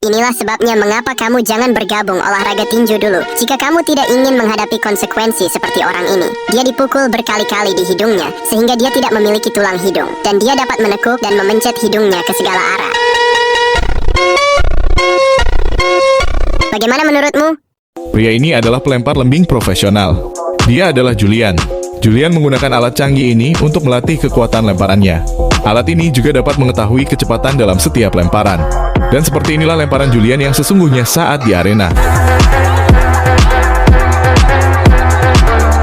Inilah sebabnya mengapa kamu jangan bergabung olahraga tinju dulu. Jika kamu tidak ingin menghadapi konsekuensi seperti orang ini. Dia dipukul berkali-kali di hidungnya, sehingga dia tidak memiliki tulang hidung. Dan dia dapat menekuk dan memencet hidungnya ke segala arah. Bagaimana menurutmu? Pria ini adalah pelempar lembing profesional. Dia adalah Julian. Julian menggunakan alat canggih ini untuk melatih kekuatan lemparannya. Alat ini juga dapat mengetahui kecepatan dalam setiap lemparan. Dan seperti inilah lemparan Julian yang sesungguhnya saat di arena.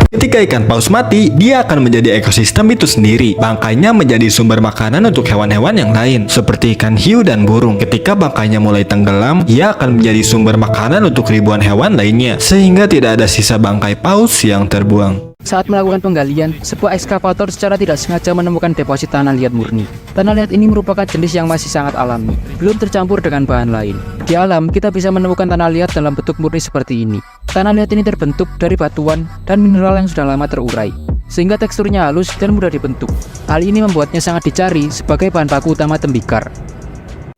Ketika ikan paus mati, dia akan menjadi ekosistem itu sendiri. Bangkainya menjadi sumber makanan untuk hewan-hewan yang lain, seperti ikan hiu dan burung. Ketika bangkainya mulai tenggelam, ia akan menjadi sumber makanan untuk ribuan hewan lainnya, sehingga tidak ada sisa bangkai paus yang terbuang. Saat melakukan penggalian, sebuah ekskavator secara tidak sengaja menemukan deposit tanah liat murni. Tanah liat ini merupakan jenis yang masih sangat alami, belum tercampur dengan bahan lain. Di alam, kita bisa menemukan tanah liat dalam bentuk murni seperti ini. Tanah liat ini terbentuk dari batuan dan mineral yang sudah lama terurai, sehingga teksturnya halus dan mudah dibentuk. Hal ini membuatnya sangat dicari sebagai bahan baku utama tembikar.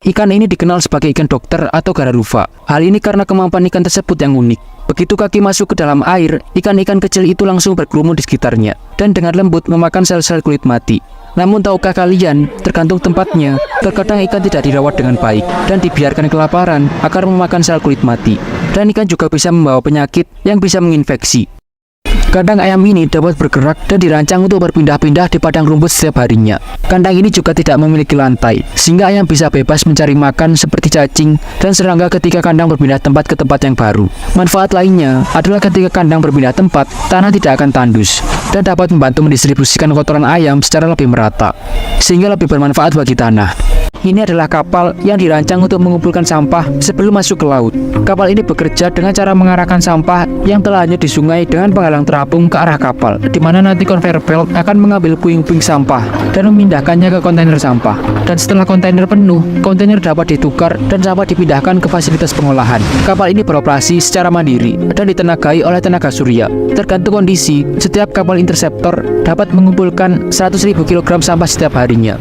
Ikan ini dikenal sebagai ikan dokter atau gararufa. Hal ini karena kemampuan ikan tersebut yang unik. Begitu kaki masuk ke dalam air, ikan-ikan kecil itu langsung berkerumun di sekitarnya dan dengan lembut memakan sel-sel kulit mati. Namun tahukah kalian, tergantung tempatnya, terkadang ikan tidak dirawat dengan baik dan dibiarkan kelaparan akan memakan sel kulit mati. Dan ikan juga bisa membawa penyakit yang bisa menginfeksi. Kandang ayam ini dapat bergerak dan dirancang untuk berpindah-pindah di padang rumput setiap harinya. Kandang ini juga tidak memiliki lantai, sehingga ayam bisa bebas mencari makan seperti cacing dan serangga ketika kandang berpindah tempat ke tempat yang baru. Manfaat lainnya adalah ketika kandang berpindah tempat, tanah tidak akan tandus dan dapat membantu mendistribusikan kotoran ayam secara lebih merata, sehingga lebih bermanfaat bagi tanah. Ini adalah kapal yang dirancang untuk mengumpulkan sampah sebelum masuk ke laut. Kapal ini bekerja dengan cara mengarahkan sampah yang telah hanyut di sungai dengan penghalang terapung ke arah kapal, di mana nanti conveyor belt akan mengambil puing-puing sampah dan memindahkannya ke kontainer sampah. Dan setelah kontainer penuh, kontainer dapat ditukar dan sampah dipindahkan ke fasilitas pengolahan. Kapal ini beroperasi secara mandiri dan ditenagai oleh tenaga surya. Tergantung kondisi, setiap kapal interceptor dapat mengumpulkan 100.000 kg sampah setiap harinya.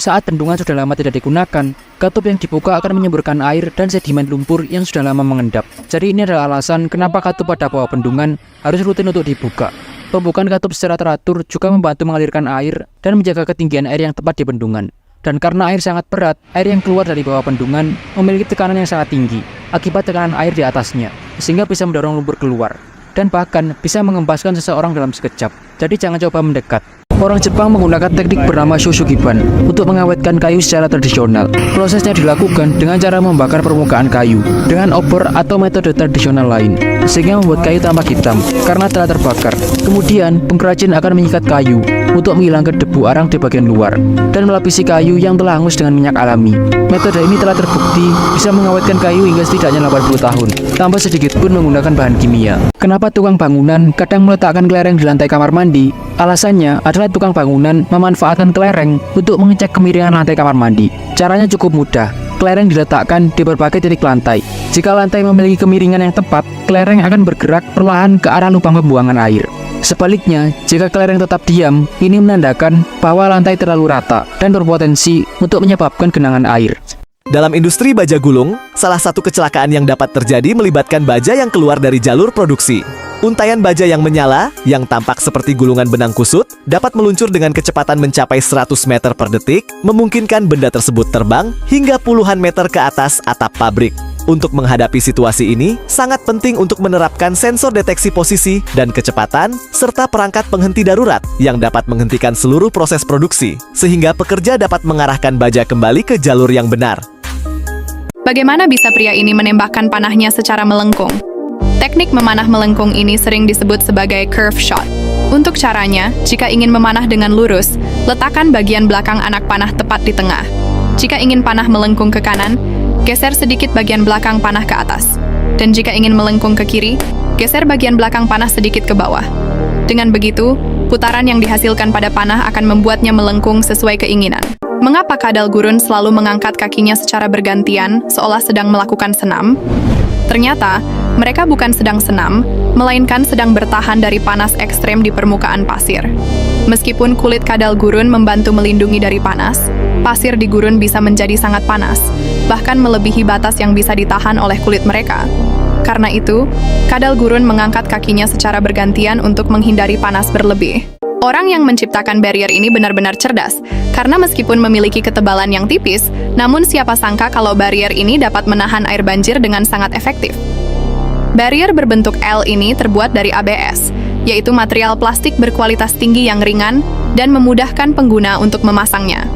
Saat bendungan sudah lama tidak digunakan, katup yang dibuka akan menyemburkan air dan sedimen lumpur yang sudah lama mengendap. Jadi ini adalah alasan kenapa katup pada bawah bendungan harus rutin untuk dibuka. Pembukaan katup secara teratur juga membantu mengalirkan air dan menjaga ketinggian air yang tepat di bendungan. Dan karena air sangat berat, air yang keluar dari bawah bendungan memiliki tekanan yang sangat tinggi akibat tekanan air di atasnya, sehingga bisa mendorong lumpur keluar dan bahkan bisa mengembaskan seseorang dalam sekejap. Jadi jangan coba mendekat. Orang Jepang menggunakan teknik bernama shoshugiban untuk mengawetkan kayu secara tradisional. Prosesnya dilakukan dengan cara membakar permukaan kayu dengan obor atau metode tradisional lain, sehingga membuat kayu tampak hitam karena telah terbakar. Kemudian, pengrajin akan menyikat kayu untuk menghilangkan debu arang di bagian luar dan melapisi kayu yang telah hangus dengan minyak alami. Metode ini telah terbukti bisa mengawetkan kayu hingga setidaknya 80 tahun, tanpa sedikit pun menggunakan bahan kimia. Kenapa tukang bangunan kadang meletakkan kelereng di lantai kamar mandi? Alasannya adalah tukang bangunan memanfaatkan kelereng untuk mengecek kemiringan lantai kamar mandi. Caranya cukup mudah. Kelereng diletakkan di berbagai titik lantai. Jika lantai memiliki kemiringan yang tepat, kelereng akan bergerak perlahan ke arah lubang pembuangan air. Sebaliknya, jika kelereng tetap diam, ini menandakan bahwa lantai terlalu rata dan berpotensi untuk menyebabkan genangan air. Dalam industri baja gulung, salah satu kecelakaan yang dapat terjadi melibatkan baja yang keluar dari jalur produksi. Untaian baja yang menyala, yang tampak seperti gulungan benang kusut, dapat meluncur dengan kecepatan mencapai 100 meter per detik, memungkinkan benda tersebut terbang hingga puluhan meter ke atas atap pabrik. Untuk menghadapi situasi ini, sangat penting untuk menerapkan sensor deteksi posisi dan kecepatan, serta perangkat penghenti darurat yang dapat menghentikan seluruh proses produksi, sehingga pekerja dapat mengarahkan baja kembali ke jalur yang benar. Bagaimana bisa pria ini menembakkan panahnya secara melengkung? Teknik memanah melengkung ini sering disebut sebagai curve shot. Untuk caranya, jika ingin memanah dengan lurus, letakkan bagian belakang anak panah tepat di tengah. Jika ingin panah melengkung ke kanan, geser sedikit bagian belakang panah ke atas. Dan jika ingin melengkung ke kiri, geser bagian belakang panah sedikit ke bawah. Dengan begitu, putaran yang dihasilkan pada panah akan membuatnya melengkung sesuai keinginan. Mengapa kadal gurun selalu mengangkat kakinya secara bergantian, seolah sedang melakukan senam? Ternyata, mereka bukan sedang senam, melainkan sedang bertahan dari panas ekstrem di permukaan pasir. Meskipun kulit kadal gurun membantu melindungi dari panas, pasir di gurun bisa menjadi sangat panas, bahkan melebihi batas yang bisa ditahan oleh kulit mereka. Karena itu, kadal gurun mengangkat kakinya secara bergantian untuk menghindari panas berlebih. Orang yang menciptakan barrier ini benar-benar cerdas, karena meskipun memiliki ketebalan yang tipis, namun siapa sangka kalau barrier ini dapat menahan air banjir dengan sangat efektif. Barrier berbentuk L ini terbuat dari ABS, yaitu material plastik berkualitas tinggi yang ringan dan memudahkan pengguna untuk memasangnya.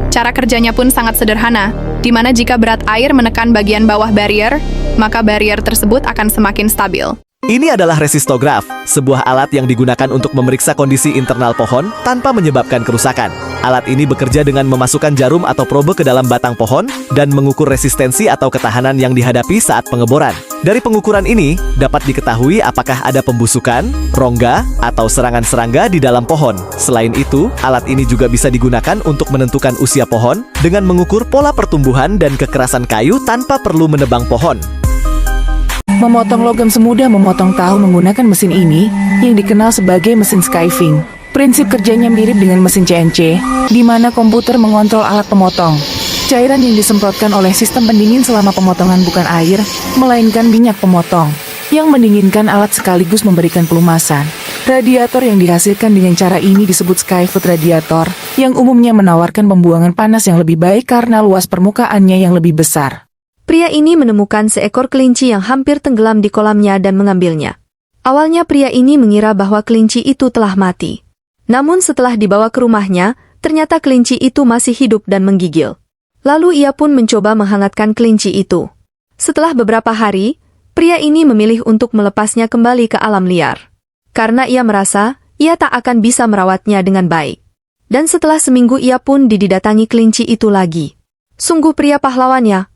Cara kerjanya pun sangat sederhana, di mana jika berat air menekan bagian bawah barrier, maka barrier tersebut akan semakin stabil. Ini adalah resistograf, sebuah alat yang digunakan untuk memeriksa kondisi internal pohon tanpa menyebabkan kerusakan. Alat ini bekerja dengan memasukkan jarum atau probe ke dalam batang pohon dan mengukur resistensi atau ketahanan yang dihadapi saat pengeboran. Dari pengukuran ini, dapat diketahui apakah ada pembusukan, rongga, atau serangan serangga di dalam pohon. Selain itu, alat ini juga bisa digunakan untuk menentukan usia pohon dengan mengukur pola pertumbuhan dan kekerasan kayu tanpa perlu menebang pohon. Memotong logam semudah memotong tahu menggunakan mesin ini yang dikenal sebagai mesin skiving. Prinsip kerjanya mirip dengan mesin CNC, di mana komputer mengontrol alat pemotong. Cairan yang disemprotkan oleh sistem pendingin selama pemotongan bukan air, melainkan minyak pemotong, yang mendinginkan alat sekaligus memberikan pelumasan. Radiator yang dihasilkan dengan cara ini disebut skyfoot radiator, yang umumnya menawarkan pembuangan panas yang lebih baik karena luas permukaannya yang lebih besar. Pria ini menemukan seekor kelinci yang hampir tenggelam di kolamnya dan mengambilnya. Awalnya pria ini mengira bahwa kelinci itu telah mati. Namun setelah dibawa ke rumahnya, ternyata kelinci itu masih hidup dan menggigil. Lalu ia pun mencoba menghangatkan kelinci itu. Setelah beberapa hari, pria ini memilih untuk melepasnya kembali ke alam liar. Karena ia merasa, ia tak akan bisa merawatnya dengan baik. Dan setelah seminggu ia pun didatangi kelinci itu lagi. Sungguh pria pahlawannya,